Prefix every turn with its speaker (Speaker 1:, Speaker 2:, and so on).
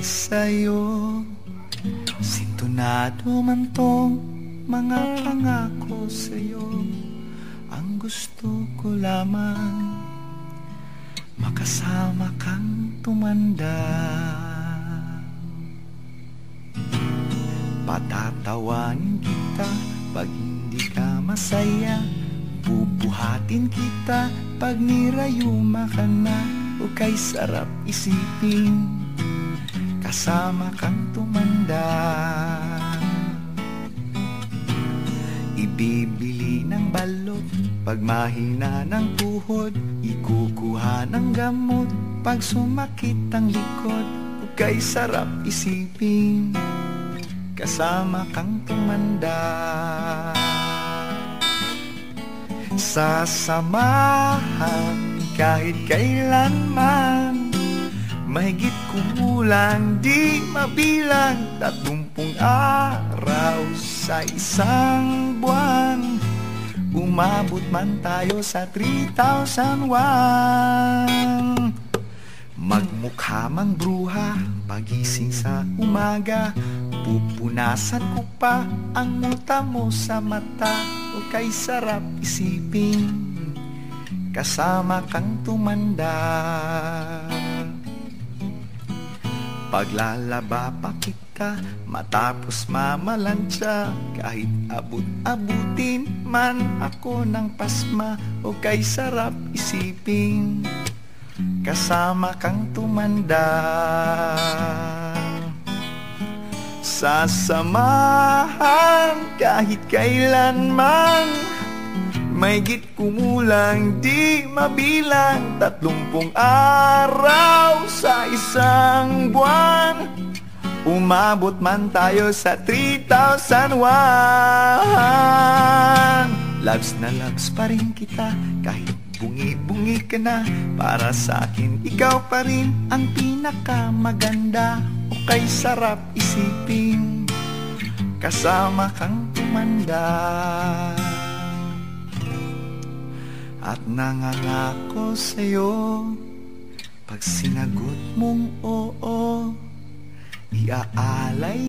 Speaker 1: sa'yo. Sintonado man tong mga pangako sa'yo. Ang gusto ko lamang makasama kang tumanda. Patatawanin kita pag hindi ka masaya. Bubuhatin kita pag nirayuma ka na. O kay sarap isipin kasama kang tumanda. Ibibili ng balot pag mahina ng tuhod. Ikukuha ng gamot pag sumakit ang likod. O kay sarap isipin kasama kang tumanda. Sasamahan kahit kailanman, mahigit kumulang di mabilang 30 araw sa isang buwan. Umabot man tayo sa 3,001. Magmukha mang bruha pagising sa umaga. Pupunasan ko pa ang muta mo sa mata. O kay sarap isipin kasama kang tumanda. Paglalaba pa kita matapos mamalansya. Kahit abut-abutin man ako ng pasma. O kay sarap isipin kasama kang tumanda. Sasamahan kahit kailanman, mahigit kumulang di mabilang 30 araw sa isang buwan. Umabot man tayo sa 3,001. Loves na loves pa rin kita kahit bungi-bungi ka na. Para sa akin ikaw pa rin ang pinakamaganda. O kay sarap isipin kasama kang tumanda. At nangangako sa'yo pag sinagot mong oo, iaalay